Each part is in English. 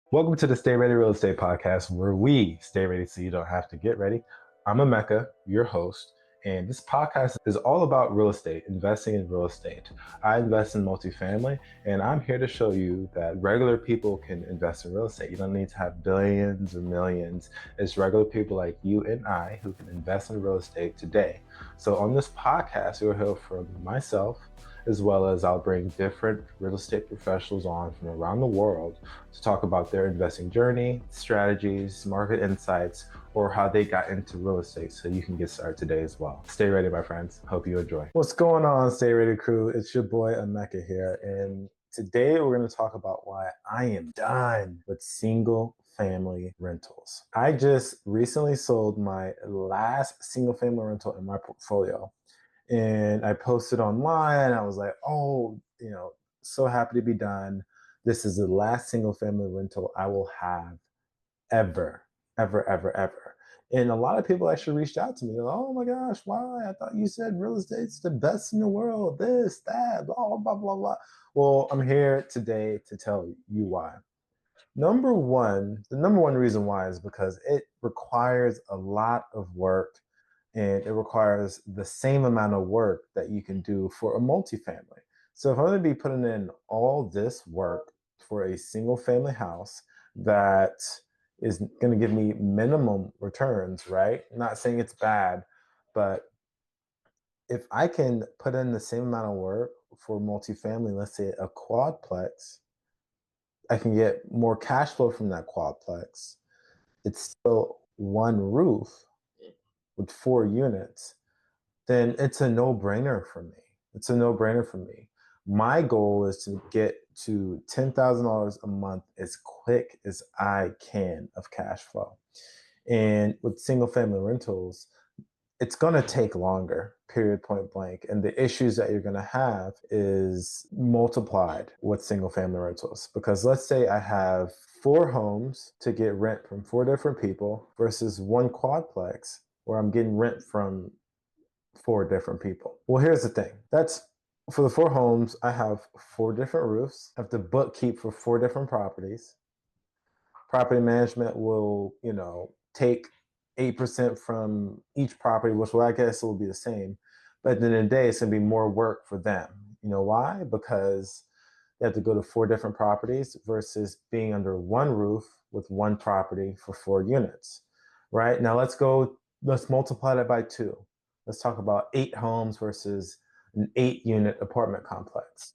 Welcome to the Stay Ready Real Estate Podcast, where we stay ready so you don't have to get ready. I'm Emeka, your host, and this podcast is all about real estate, investing in real estate. I invest in multifamily, and I'm here to show you that regular people can invest in real estate. You don't need to have billions or millions. It's regular people like you and I who can invest in real estate today. So on this podcast, you'll hear from myself, as well as I'll bring different real estate professionals on from around the world to talk about their investing journey, strategies, market insights, or how they got into real estate so you can get started today as well. Stay ready, my friends. Hope you enjoy. What's going on, Stay Ready crew? It's your boy Emeka here, and today we're going to talk about why I am done with single family rentals. I just recently sold my last single family rental in my portfolio. And I posted online. I was like, oh, so happy to be done. This is the last single family rental I will have ever, ever, ever, ever. And a lot of people actually reached out to me. Like, oh my gosh, why? I thought you said real estate's the best in the world, this, that, blah, blah, blah, blah. Well, I'm here today to tell you why. The number one reason why is because it requires a lot of work and it requires the same amount of work that you can do for a multifamily. So if I'm going to be putting in all this work for a single family house that is going to give me minimum returns, right? I'm not saying it's bad, but if I can put in the same amount of work for multifamily, let's say a quadplex, I can get more cash flow from that quadplex. It's still one roof with 4 units, then it's a no-brainer for me. It's a no-brainer for me. My goal is to get to $10,000 a month as quick as I can of cash flow. And with single family rentals, it's going to take longer, period, point blank. And the issues that you're going to have is multiplied with single family rentals. Because let's say I have 4 homes to get rent from 4 different people versus one quadplex where I'm getting rent from 4 different people. Well, here's the thing. That's for the 4 homes, I have 4 different roofs. I have to bookkeep for 4 different properties. Property management will, take 8% from each property, which I guess will be the same. But at the end of the day, it's going to be more work for them. You know why? Because they have to go to 4 different properties versus being under one roof with one property for 4 units. Right now, let's multiply that by 2. Let's talk about 8 homes versus an 8 unit apartment complex.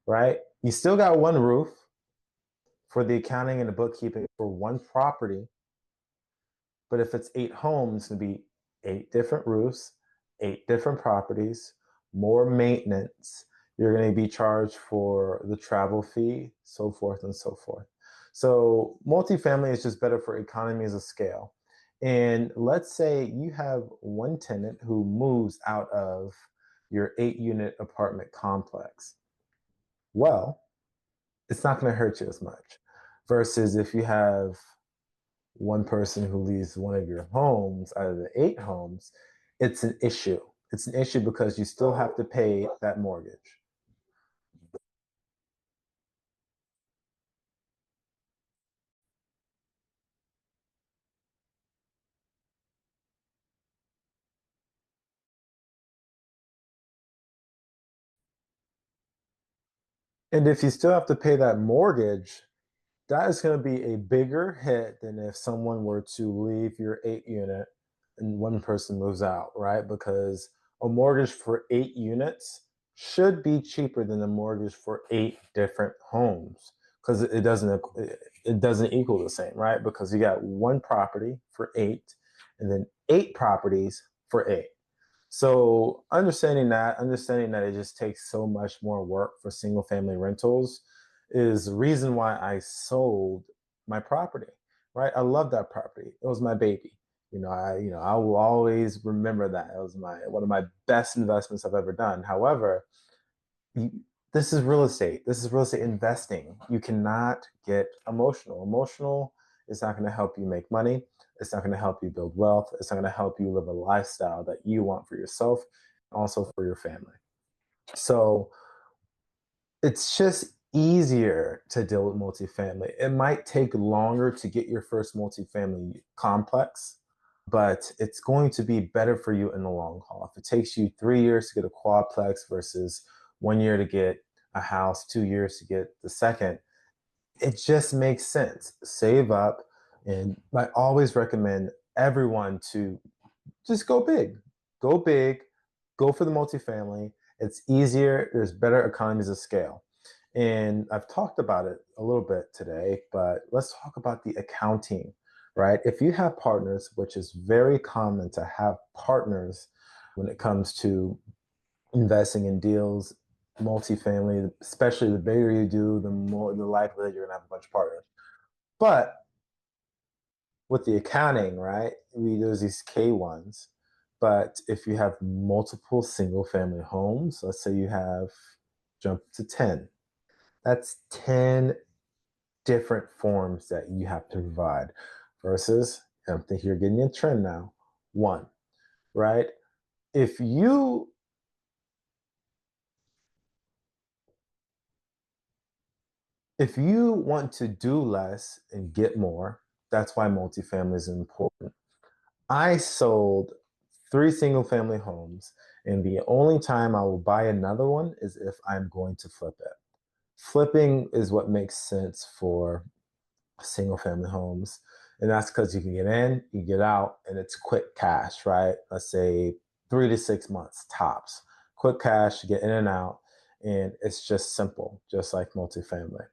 Right? You still got one roof for the accounting and the bookkeeping for one property. But if it's 8 homes, it's going to be 8 different roofs, 8 different properties, more maintenance. You're going to be charged for the travel fee, so forth and so forth. So multifamily is just better for economies of scale. And let's say you have one tenant who moves out of your 8 unit apartment complex. Well, it's not going to hurt you as much versus if you have one person who leaves one of your homes out of the 8 homes, it's an issue. It's an issue because you still have to pay that mortgage. And if you still have to pay that mortgage, that is going to be a bigger hit than if someone were to leave your 8 unit and one person moves out, right? Because a mortgage for 8 units should be cheaper than a mortgage for 8 different homes because it doesn't equal the same, right? Because you got one property for 8 and then 8 properties for 8. So understanding that it just takes so much more work for single family rentals is the reason why I sold my property. Right? I love that property. It was my baby. I will always remember that. It was my one of my best investments I've ever done. However, you, this is real estate. This is real estate investing. You cannot get emotional. Emotional is not going to help you make money. It's not going to help you build wealth. It's not going to help you live a lifestyle that you want for yourself, also for your family. So it's just easier to deal with multifamily. It might take longer to get your first multifamily complex, but it's going to be better for you in the long haul. If it takes you 3 years to get a quadplex versus 1 year to get a house, 2 years to get the second, it just makes sense. Save up. And I always recommend everyone to just go big. Go big. Go for the multifamily. It's easier. There's better economies of scale. And I've talked about it a little bit today, but let's talk about the accounting, right? If you have partners, which is very common to have partners when it comes to investing in deals, multifamily, especially the bigger you do, the more the likelihood you're gonna have a bunch of partners. But with the accounting, right? There's these K1s, but if you have multiple single family homes, let's say you have jump to 10, that's 10 different forms that you have to provide versus, I think you're getting a trend now, one, right? If you if you want to do less and get more, that's why multifamily is important. I sold 3 single family homes, and the only time I will buy another one is if I'm going to flip it. Flipping is what makes sense for single family homes. And that's because you can get in, you get out, and it's quick cash, right? Let's say 3 to 6 months tops. Quick cash, you get in and out, and it's just simple, just like multifamily.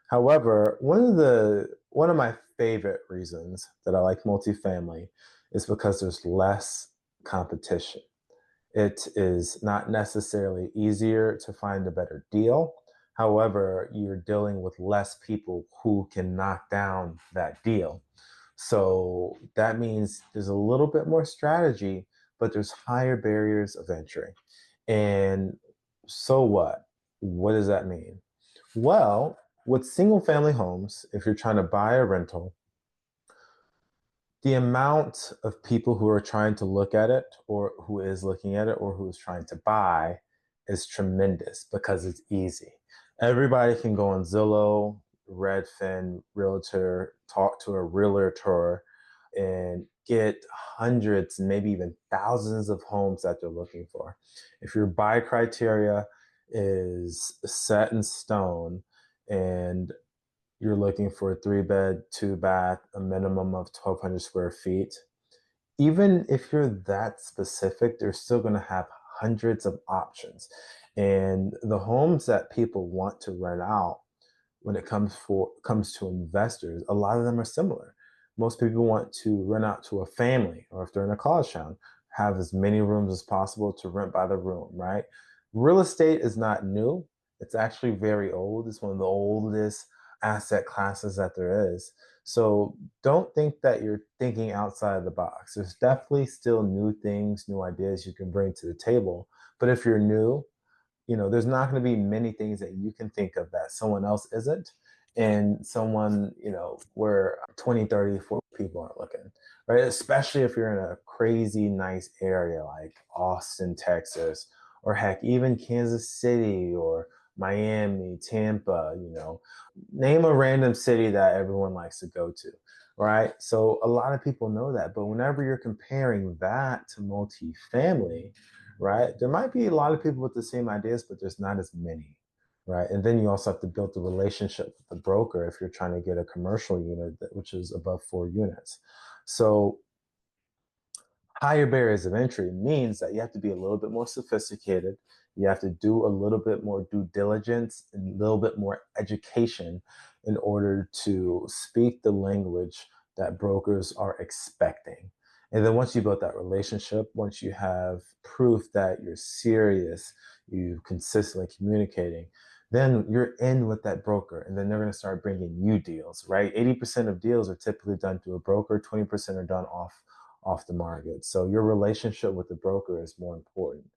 However, one of my favorite reasons that I like multifamily is because there's less competition. It is not necessarily easier to find a better deal. However, you're dealing with less people who can knock down that deal. So that means there's a little bit more strategy, but there's higher barriers of entry. And so what? What does that mean? Well, with single family homes, if you're trying to buy a rental, the amount of people who are trying to look at it or who is looking at it or who is trying to buy is tremendous because it's easy. Everybody can go on Zillow, Redfin, Realtor, talk to a realtor and get hundreds, maybe even thousands of homes that they're looking for. If your buy criteria is set in stone and you're looking for a 3 bed, 2 bath, a minimum of 1,200 square feet, even if you're that specific, they're still going to have hundreds of options. And the homes that people want to rent out when it comes to investors, a lot of them are similar. Most people want to rent out to a family, or if they're in a college town, have as many rooms as possible to rent by the room, right? Real estate is not new. It's actually very old. It's one of the oldest asset classes that there is. So don't think that you're thinking outside of the box. There's definitely still new things, new ideas you can bring to the table. But if you're new, there's not going to be many things that you can think of that someone else isn't. And someone, where 20, 30, 40 people aren't looking, right? Especially if you're in a crazy nice area like Austin, Texas, or heck, even Kansas City or Miami, Tampa, name a random city that everyone likes to go to, right? So a lot of people know that. But whenever you're comparing that to multifamily, right? There might be a lot of people with the same ideas, but there's not as many, right? And then you also have to build the relationship with the broker if you're trying to get a commercial unit, which is above 4 units. So higher barriers of entry means that you have to be a little bit more sophisticated. You have to do a little bit more due diligence and a little bit more education in order to speak the language that brokers are expecting. And then once you build that relationship, once you have proof that you're serious, you consistently communicating, then you're in with that broker. And then they're going to start bringing you deals, right? 80% of deals are typically done through a broker, 20% are done off the market. So your relationship with the broker is more important,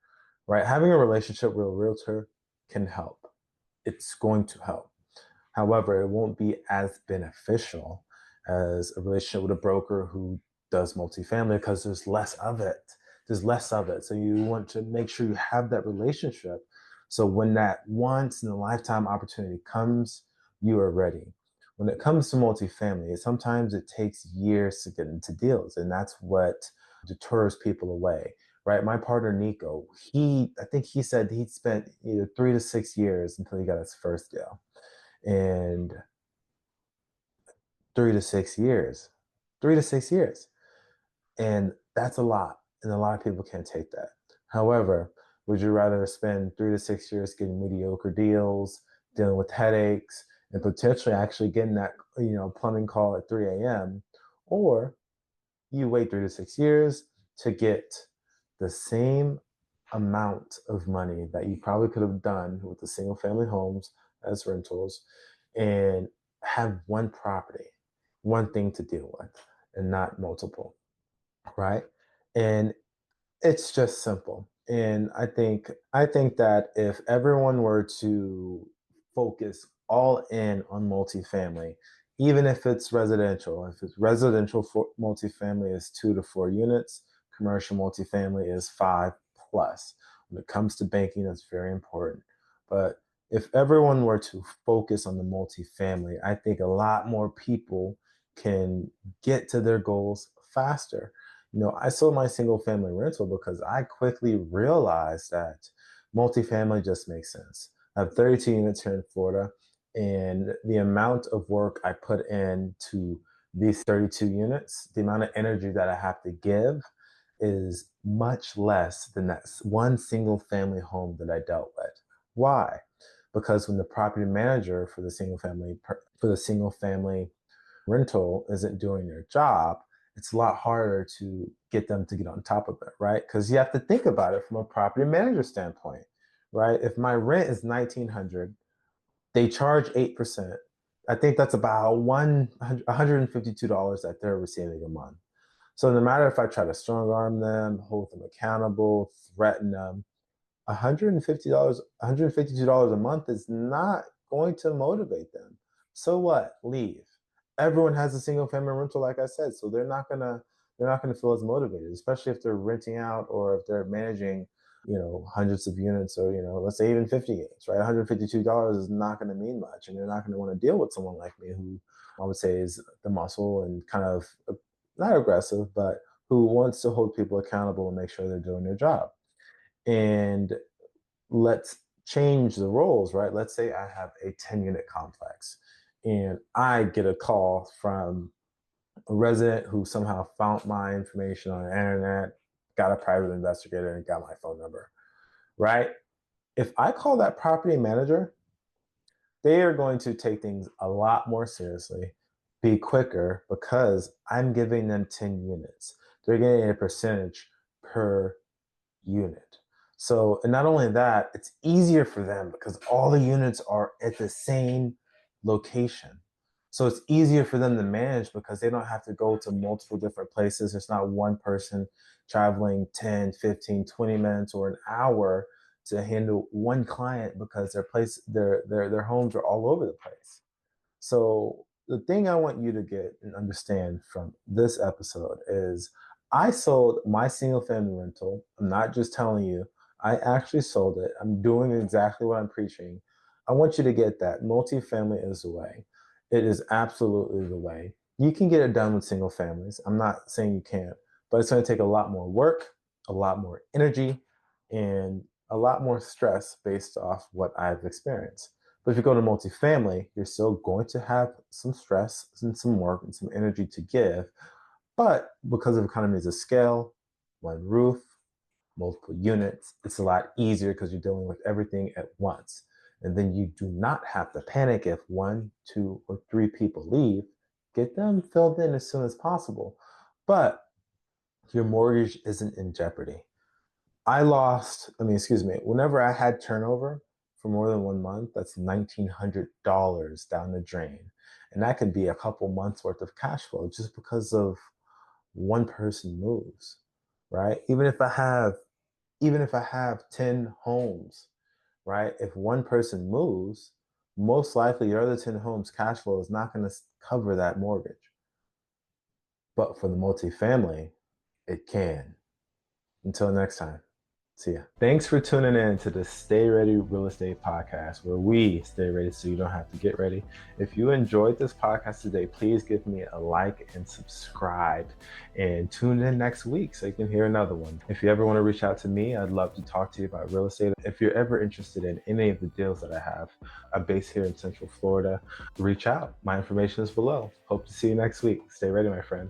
right? Having a relationship with a realtor can help. It's going to help. However, it won't be as beneficial as a relationship with a broker who does multifamily because there's less of it. There's less of it. So you want to make sure you have that relationship So when that once in a lifetime opportunity comes, you are ready. When it comes to multifamily, sometimes it takes years to get into deals, and that's what deters people away, right? My partner Nico, I think he said he spent either 3 to 6 years until he got his first deal, and 3 to 6 years, 3 to 6 years. And that's a lot. And a lot of people can't take that. However, would you rather spend 3 to 6 years getting mediocre deals, dealing with headaches, and potentially actually getting that, plumbing call at 3 a.m., or you wait 3 to 6 years to get the same amount of money that you probably could have done with the single family homes as rentals and have one property, one thing to deal with, and not multiple, right? And it's just simple. And I think that if everyone were to focus all in on multifamily, even if it's residential, if it's residential for multifamily is 2 to 4 units, commercial multifamily is 5 plus. When it comes to banking, that's very important. But if everyone were to focus on the multifamily, I think a lot more people can get to their goals faster. I sold my single family rental because I quickly realized that multifamily just makes sense. I have 32 units here in Florida, and the amount of work I put into these 32 units, the amount of energy that I have to give is much less than that one single family home that I dealt with. Why? Because when the property manager for the single family rental isn't doing their job, it's a lot harder to get them to get on top of it, right? Because you have to think about it from a property manager standpoint, right? If my rent is 1,900, they charge 8%. I think that's about $152 that they're receiving a month. So no matter if I try to strong arm them, hold them accountable, threaten them, $150, $152 a month is not going to motivate them. So what? Leave. Everyone has a single family rental, like I said, so they're not gonna feel as motivated, especially if they're renting out or if they're managing, hundreds of units or let's say even 50 units, right? $152 is not gonna mean much, and they're not gonna want to deal with someone like me who I would say is the muscle and kind of not aggressive, but who wants to hold people accountable and make sure they're doing their job. And let's change the roles, right? Let's say I have a 10 unit complex and I get a call from a resident who somehow found my information on the internet, got a private investigator, and got my phone number, right? If I call that property manager, they are going to take things a lot more seriously, be quicker because I'm giving them 10 units. They're getting a percentage per unit. So, and not only that, it's easier for them because all the units are at the same location. So it's easier for them to manage because they don't have to go to multiple different places. There's not one person traveling 10, 15, 20 minutes or an hour to handle one client because their homes are all over the place. So the thing I want you to get and understand from this episode is I sold my single family rental. I'm not just telling you, I actually sold it. I'm doing exactly what I'm preaching. I want you to get that multifamily is the way. It is absolutely the way. You can get it done with single families. I'm not saying you can't, but it's going to take a lot more work, a lot more energy, and a lot more stress based off what I've experienced. But if you go to multifamily, you're still going to have some stress and some work and some energy to give. But because of economies of scale, one roof, multiple units, it's a lot easier because you're dealing with everything at once. And then you do not have to panic if one, two, or three people leave. Get them filled in as soon as possible. But your mortgage isn't in jeopardy. Excuse me, whenever I had turnover for more than 1 month, that's $1,900 down the drain. And that could be a couple months worth of cash flow just because of one person moves, right? Even if I have 10 homes, right? If one person moves, most likely your other 10 homes cash flow is not going to cover that mortgage. But for the multifamily, it can. Until next time. See ya. Thanks for tuning in to the Stay Ready Real Estate Podcast, where we stay ready so you don't have to get ready. If you enjoyed this podcast today, please give me a like and subscribe, and tune in next week so you can hear another one. If you ever want to reach out to me, I'd love to talk to you about real estate. If you're ever interested in any of the deals that I have, I'm based here in Central Florida. Reach out. My information is below. Hope to see you next week. Stay ready, my friend.